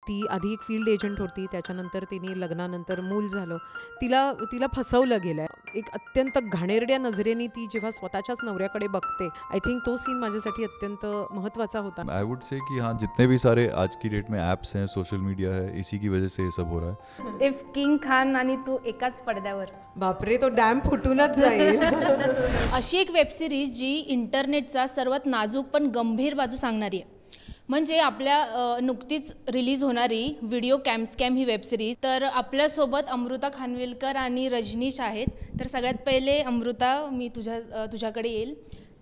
ती आधी एक फील्ड एजंट होती, त्याच्यानंतर तिने लग्नानंतर मूल झालं, तिला तिला फसवलं गेलं आहे. एक अत्यंत घाणेरड्या नजरेने ती जेव्हा स्वतःच्याच नवऱ्याकडे बघते, आय थिंक तो सीन माझ्यासाठी अत्यंत महत्त्वाचा होता. आई वुड से कि हाँ, जितने भी सारे आज की डेट में ॲप्स हैं, सोशल मीडिया है, इसी की वजह से ये सब हो रहा है. इफ किंग खान आणि तू एकाच पडद्यावर. बापरे, तो डॅम फुटूनच जाईल. अशी एक वेबसिरीज जी इंटरनेटचा सर्वात नाजूक पण गंभीर बाजू सांगणारी आहे. म्हणजे आपल्या नुकतीच रिलीज होणारी व्हिडिओ स्कॅम ही वेबसिरीज. तर आपल्यासोबत अमृता खानविलकर आणि रजनीश आहेत. तर सगळ्यात पहिले अमृता, मी तुझ्याकडे येईल.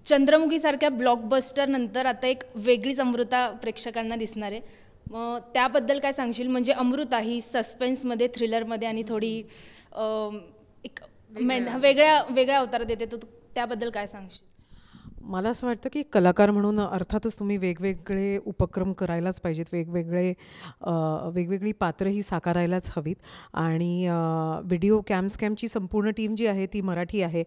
चंद्रमुखीसारख्या ब्लॉकबस्टर नंतर आता एक वेगळीच अमृता प्रेक्षकांना दिसणार आहे. मग त्याबद्दल काय सांगशील? म्हणजे अमृता ही सस्पेन्समध्ये, थ्रिलरमध्ये आणि थोडी एक वेगळ्या अवतारात येते. तर त्याबद्दल काय सांगशील? मला असं वाटतं की कलाकार म्हणून अर्थातच तुम्ही वेगवेगळे उपक्रम करायलाच पाहिजेत, वेगवेगळी पात्र ही साकारायलाच हवीत. आणि व्हिडिओ स्कॅमची संपूर्ण टीम जी आहे ती मराठी आहे.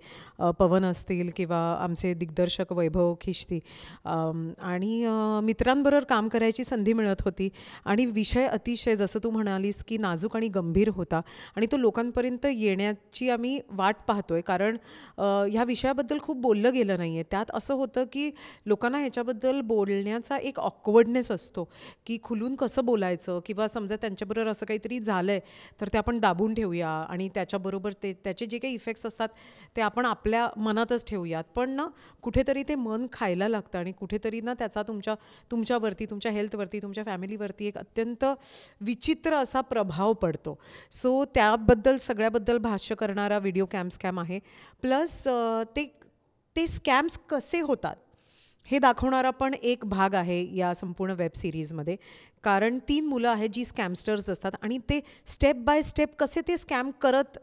पवन असतील किंवा आमचे दिग्दर्शक वैभव खिश्ती, आणि मित्रांबरोबर काम करायची संधी मिळत होती. आणि विषय अतिशय, जसं तू म्हणालीस की नाजूक आणि गंभीर होता, आणि तो लोकांपर्यंत येण्याची आम्ही वाट पाहतोय. कारण ह्या विषयाबद्दल खूप बोललं गेलं नाही आहे. त्यात असं होतं की लोकांना ह्याच्याबद्दल बोलण्याचा एक ऑकवर्डनेस असतो की खुलून कसं बोलायचं, किंवा समजा त्यांच्याबरोबर असं काहीतरी झालं आहे तर ते आपण दाबून ठेवूया आणि त्याच्याबरोबर त्याचे जे काही इफेक्ट्स असतात ते आपण आपल्या मनातच ठेवूयात. पण ना कुठेतरी ते मन खायला लागतं आणि कुठेतरी ना त्याचा तुमच्यावरती, तुमच्या हेल्थवरती, तुमच्या फॅमिलीवरती एक अत्यंत विचित्र असा प्रभाव पडतो. सो त्याबद्दल सगळ्याबद्दल भाष्य करणारा व्हिडिओ स्कॅम आहे. प्लस ते स्कॅम्स कसे होतात हे दाखवणारा पण एक भाग आहे या संपूर्ण वेब सिरीजमध्ये. कारण 3 मुलं आहेत जी स्कॅमस्टर्स असतात आणि ते स्टेप बाय स्टेप कसे ते स्कॅम करत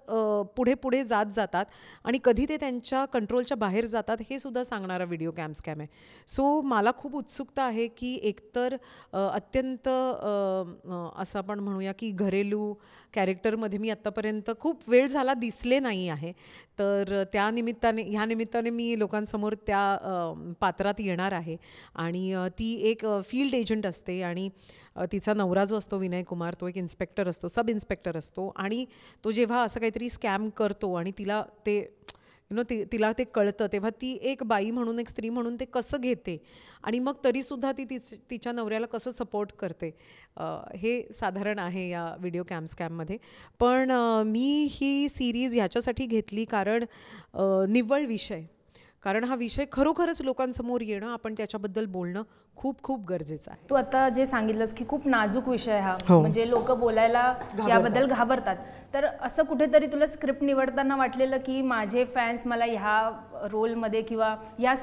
पुढे जातात आणि कधी ते त्यांच्या कंट्रोलच्या बाहेर जातात हे सुद्धा सांगणारा व्हिडिओ स्कॅम आहे. सो मला खूप उत्सुकता आहे की एकतर अत्यंत असं आपण म्हणूया की घरेलू कॅरेक्टरमध्ये मी आत्तापर्यंत खूप वेळ झाला दिसले नाही आहे. तर ह्या निमित्ताने मी लोकांसमोर त्या पात्रात येणार आहे. आणि ती एक फील्ड एजंट असते आणि तिचा नवरा जो असतो विनय कुमार, तो एक इन्स्पेक्टर असतो, सब इन्स्पेक्टर असतो. आणि तो जेव्हा असं काहीतरी स्कॅम करतो आणि तिला ते कळतं, तेव्हा ती एक बाई म्हणून, एक स्त्री म्हणून ते कसं घेते आणि मग तरीसुद्धा ती तिच्या नवऱ्याला कसं सपोर्ट करते, हे साधारण आहे या व्हिडिओ स्कॅममध्ये. पण मी ही सिरीज ह्याच्यासाठी घेतली कारण निव्वळ विषय, कारण हा विषय खरोखरच लोकांसमोर येणं, आपण त्याच्याबद्दल बोलणं खूप खूप गरजेचं आहे. तू आता जे सांगितलंस की खूप नाजूक विषय हा, हो. म्हणजे लोक बोलायला याबद्दल घाबरतात. तर असं कुठेतरी तुला स्क्रिप्ट निवडताना वाटलेलं की माझे फॅन्स मला ह्या रोलमध्ये किंवा ही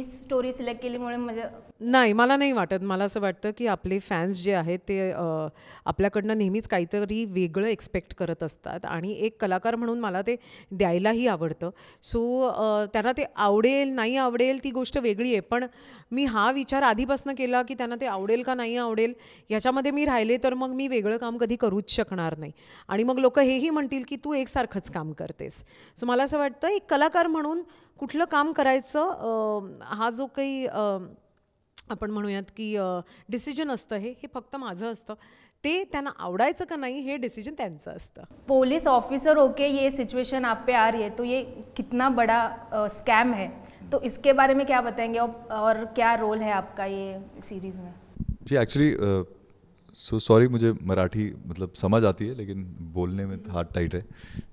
स्टोरी सिलेक्ट केलीमुळे म्हणजे? नाही, मला नाही वाटत. मला असं वाटतं की आपले फॅन्स जे आहेत ते आपल्याकडनं नेहमीच काहीतरी वेगळं एक्सपेक्ट करत असतात आणि एक कलाकार म्हणून मला ते द्यायलाही आवडतं. सो त्यांना ते आवडेल नाही आवडेल ती गोष्ट वेगळी आहे. पण मी हा विचार आधीपासून केला की त्यांना ते आवडेल का नाही आवडेल ह्याच्यामध्ये मी राहिले तर मग मी वेगळं काम कधी करूच शकणार नाही. आणि मग लोक हेही म्हणतील की तू एकसारखंच काम करतेस. सो मला असं वाटतं एक कलाकार म्हणून कुठलं काम करायचं, हा जो काही आपण म्हणूयात की डिसिजन असतं हे फक्त माझं असतं. ते त्यांना आवडायचं का नाही हे डिसीजन त्यांचं असतं. पुलिस ऑफिसर होके ये सिचुएशन आप पे आ रही है तो ये कितना बड़ा स्कैम है, तो इसके बारे में क्या बताएंगे और क्या रोल है आपका ये सीरीज़ में? जी एक्चुअली सो सॉरी, मुझे मराठी मतलब समझ आती है लेकिन बोलने में हाथ टाइट है.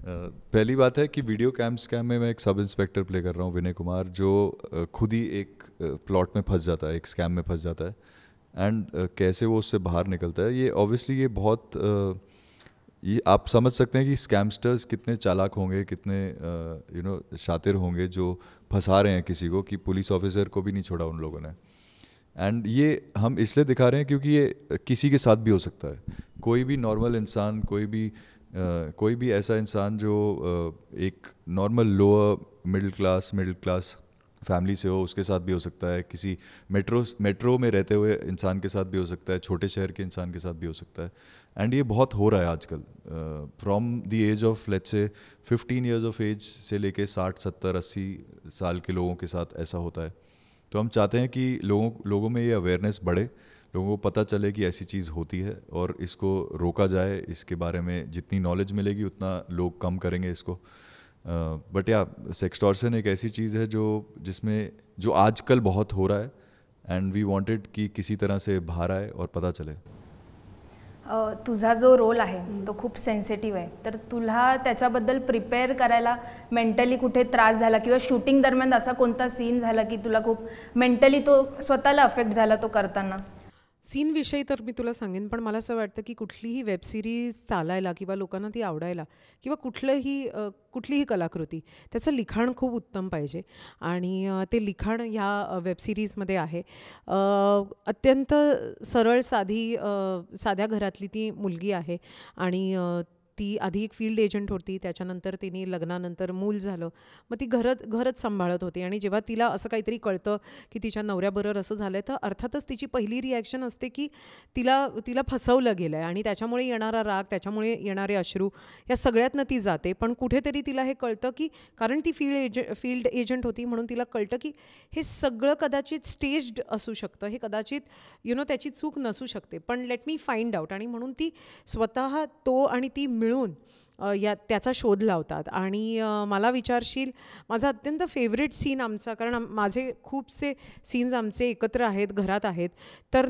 पहली बात है कि वीडियो स्कैम में मैं एक सब इंस्पेक्टर प्ले कर रहा हूँ, विनय कुमार, जो खुद ही एक प्लॉट में फंस जाता है, एक स्कैम में फंस जाता है. एंड कैसे वो उससे बाहर निकलता है, ये ऑब्वियसली ये बहुत ये आप समझ सकते हैं कि स्कैमस्टर्स कितने चालाक होंगे, कितने शातिर होंगे जो फंसा रहे हैं किसी को, कि पुलिस ऑफिसर को भी नहीं छोड़ा उन लोगों ने. एंड ये हम इसलिए दिखा रहे हैं क्योंकि ये किसी के साथ भी हो सकता है. कोई भी नॉर्मल इंसान, कोई भी ऐसा इंसान जो एक normal lower middle class family से हो, उसके साथ भी हो सकता है. किसी मेट्रो में रहते हुए इंसान के साथ भी हो सकता है, छोटे शहर के इंसान के साथ भी हो सकता है. एंड ये बहुत हो रहा है आजकल. From the age of let's say 15 years of age से लेके 60, 70, 80 साल के लोगों के साथ ऐसा होता है. तो हम चाहते हैं कि लोगों में ये अवेयरनेस बढ़े, लोगों को पता चले कि ऐसी चीज़ होती है और इसको रोका जाए, इसके बारे में जितनी नॉलेज मिलेगी उतना लोग कम करेंगे इसको। बट या सेक्सटॉर्शन एक ऐसी चीज़ है जिसमें जो आजकल बहुत हो रहा है, एंड वी वांटेड कि किसी तरह से बाहर आए और पता चले। तुझा जो रोल आहे तो खूप सेन्सिटिव्ह आहे, तर तुला त्याच्याबद्दल प्रिपेअर करायला मेंटली कुठे त्रास झाला किंवा शूटिंग दरम्यान असा कोणता सीन झाला की तुला खूप मेंटली तो स्वतःला अफेक्ट झाला तो करताना? सीनविषयी तर मी तुला सांगेन, पण मला असं वाटतं की कुठलीही वेब सिरीज चालायला किंवा लोकांना ती आवडायला किंवा कुठलीही कलाकृती त्याचं लिखाण खूप उत्तम पाहिजे आणि ते लिखाण ह्या वेब सिरीजमध्ये आहे. अत्यंत सरळ साध्या घरातली ती मुलगी आहे आणि ती आधी एक फील्ड एजंट होती, त्याच्यानंतर तिने लग्नानंतर मूल झालं, मग ती घरच सांभाळत होती आणि जेव्हा तिला असं काहीतरी कळतं की तिच्या नवऱ्याबरोबर असं झालं आहे, तर अर्थातच तिची पहिली रिॲक्शन असते की तिला फसवलं गेलं आहे आणि त्याच्यामुळे येणारा राग, त्याच्यामुळे येणारे अश्रू, या सगळ्यातनं ती जाते. पण कुठेतरी तिला हे कळतं की कारण ती फील्ड एजंट होती म्हणून तिला कळतं की हे सगळं कदाचित स्टेज्ड असू शकतं, हे कदाचित त्याची चूक नसू शकते, पण लेट मी फाइंड आउट, आणि म्हणून ती स्वतः तो आणि ती मिळून त्याचा शोध लावतात. आणि मला विचारशील, माझा अत्यंत फेवरेट सीन आमचा, कारण माझे खूपसे सीन्स आमचे एकत्र आहेत, घरात आहेत, तर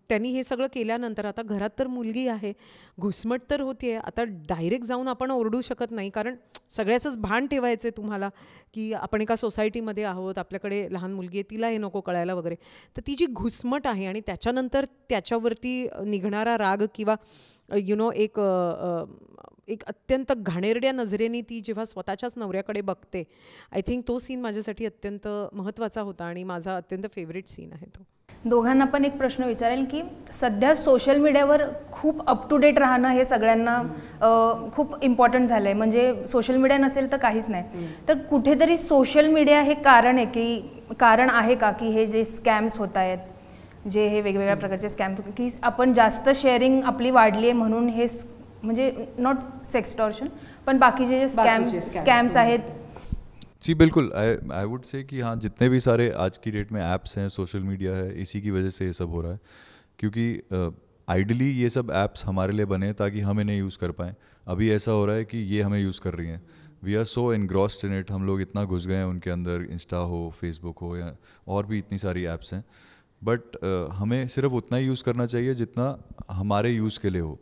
त्यांनी हे सगळं केल्यानंतर आता घरात तर मुलगी आहे, घुसमट तर होते, आता डायरेक्ट जाऊन आपण ओरडू शकत नाही, कारण सगळ्याचंच भान ठेवायचं आहे तुम्हाला की आपण एका सोसायटीमध्ये आहोत, आपल्याकडे लहान मुलगी आहे, तिला हे नको कळायला वगैरे. तर ती जी घुसमट आहे आणि त्याच्यानंतर त्याच्यावरती निघणारा राग किंवा एक अत्यंत घाणेरड्या नजरेने ती जेव्हा स्वतःच्याच नवऱ्याकडे बघते, आय थिंक तो सीन माझ्यासाठी अत्यंत महत्त्वाचा होता आणि माझा अत्यंत फेवरेट सीन आहे तो. दोघांना पण एक प्रश्न विचारेल की सध्या सोशल मीडियावर खूप अप टू डेट राहणं हे सगळ्यांना खूप इम्पॉर्टंट झालं आहे, म्हणजे सोशल मीडिया नसेल तर काहीच नाही. तर कुठेतरी सोशल मीडिया हे कारण आहे का की हे जे स्कॅम्स होत आहेत, जे हे वेगवेगळ्या प्रकारचे स्कॅम, की आपण जास्त शेअरिंग आपली वाढली आहे म्हणून हे, म्हणजे नॉट सेक्सटॉर्शन पण बाकीचे जे स्कॅम्स आहेत? जी बिल्कुल, आई वुड से कि हाँ, जितने भी सारे आज की डेट में ऐप्स हैं, सोशल मीडिया है, इसी की वजह से ये सब हो रहा है, क्योंकि आइडली ये सब ऐप्स हमारे लिए बने ताकि हम इन्हें यूज़ कर पाएँ. अभी ऐसा हो रहा है कि ये हमें यूज़ कर रही हैं. We are so engrossed in it, हम लोग इतना घुस गए हैं उनके अंदर, इंस्टा हो, फेसबुक हो, या और भी इतनी सारी ऐप्स हैं. बट हमें सिर्फ उतना ही यूज़ करना चाहिए जितना हमारे यूज़ के लिए हो.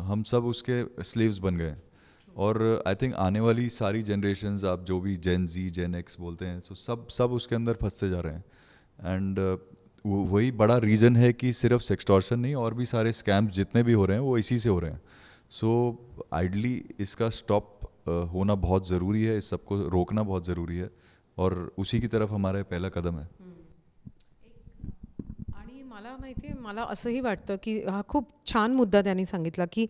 हम सब उसके स्लेव्स बन गए, और आई थिंक आने वाली सारी जनरेशन्स, आप जो भी जेन जी, जेन एक्स बोलते हैं, तो सब उसके अंदर फंसते जा रहे हैं. एंड वही बड़ा रीज़न है कि सिर्फ सेक्सटॉर्शन नहीं, और भी सारे स्कैम्स जितने भी हो रहे हैं वो इसी से हो रहे हैं. सो आइडली इसका स्टॉप होना बहुत ज़रूरी है, इस सबको रोकना बहुत ज़रूरी है, और उसी की तरफ हमारा पहला कदम है. मला माहिती आहे, मला असंही वाटतं की हा खूप छान मुद्दा त्यांनी सांगितला की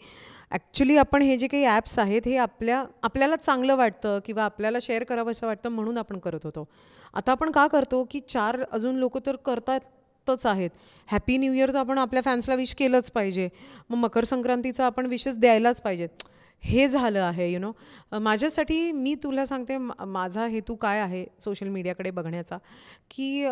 ॲक्च्युली आपण हे जे काही ॲप्स आहेत हे आपल्याला चांगलं वाटतं किंवा आपल्याला शेअर करावं असं वाटतं म्हणून आपण करत होतो. आता आपण का करतो की 4 अजून लोक तर करतातच आहेत. हॅपी न्यू इयर तर आपण आपल्या फॅन्सला विश केलंच पाहिजे, मग मकर संक्रांतीचा आपण विशेष द्यायलाच पाहिजेत, हे झालं आहे. माझ्यासाठी, मी तुला सांगते माझा हेतू काय आहे सोशल मीडियाकडे बघण्याचा, की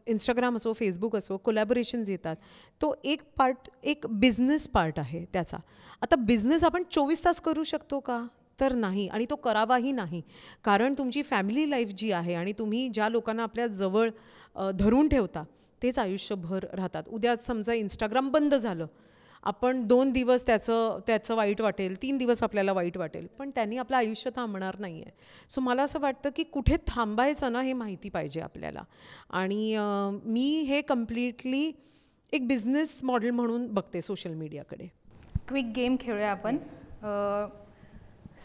इंस्टाग्राम असो, फेसबुक असो, कोलॅबोरेशन्स येतात, तो एक बिझनेस पार्ट आहे त्याचा. आता बिझनेस आपण 24 तास करू शकतो का? तर नाही, आणि तो करावाही नाही, कारण तुमची फॅमिली लाईफ जी आहे आणि तुम्ही ज्या लोकांना आपल्या जवळ धरून ठेवता तेच आयुष्यभर राहतात. उद्या समजा इंस्टाग्राम बंद झालं, आपण 2 दिवस त्याचं वाईट वाटेल, 3 दिवस आपल्याला वाईट वाटेल, पण त्यांनी आपलं आयुष्य थांबणार नाही आहे. सो मला असं वाटतं की कुठे थांबायचं ना हे माहिती पाहिजे आपल्याला, आणि मी हे कम्प्लिटली एक बिझनेस मॉडेल म्हणून बघते सोशल मीडियाकडे. क्विक गेम खेळूया आपण,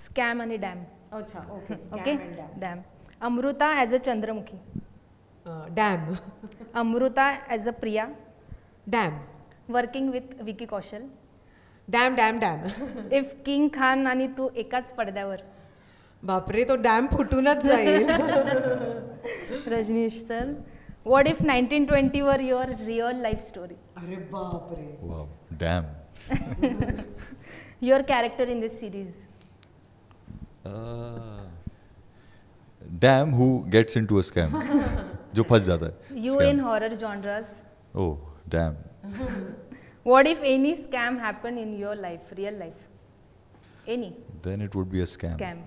स्कॅम आणि डॅम. अच्छा, okay. Dam. Amruta as a Chandramukhi. Dam. Amruta as a Priya. Dam. Working with Vicky Kaushal. Dam dam dam. If king Khan आणि तू एकाच पडद्यावर. बापरे, तो डॅम फुटूनच जाईल. रजनीश सर. व्हॉट इफ 1920 वर युअर रिअल लाईफ स्टोरी. अरे बापरे. Wow, damn. Your character in this series. Damn who gets into a scam, जो फंस जाता है. You in horror genres. Oh, damn. What if any scam happen in your life, real life, any, then it would be a scam.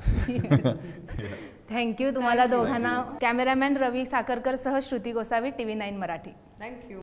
Thank you तुम्हाला दोघांना. Cameraman रवी साखरकर सह Shruti Gosavi, TV9 Marathi. Thank you.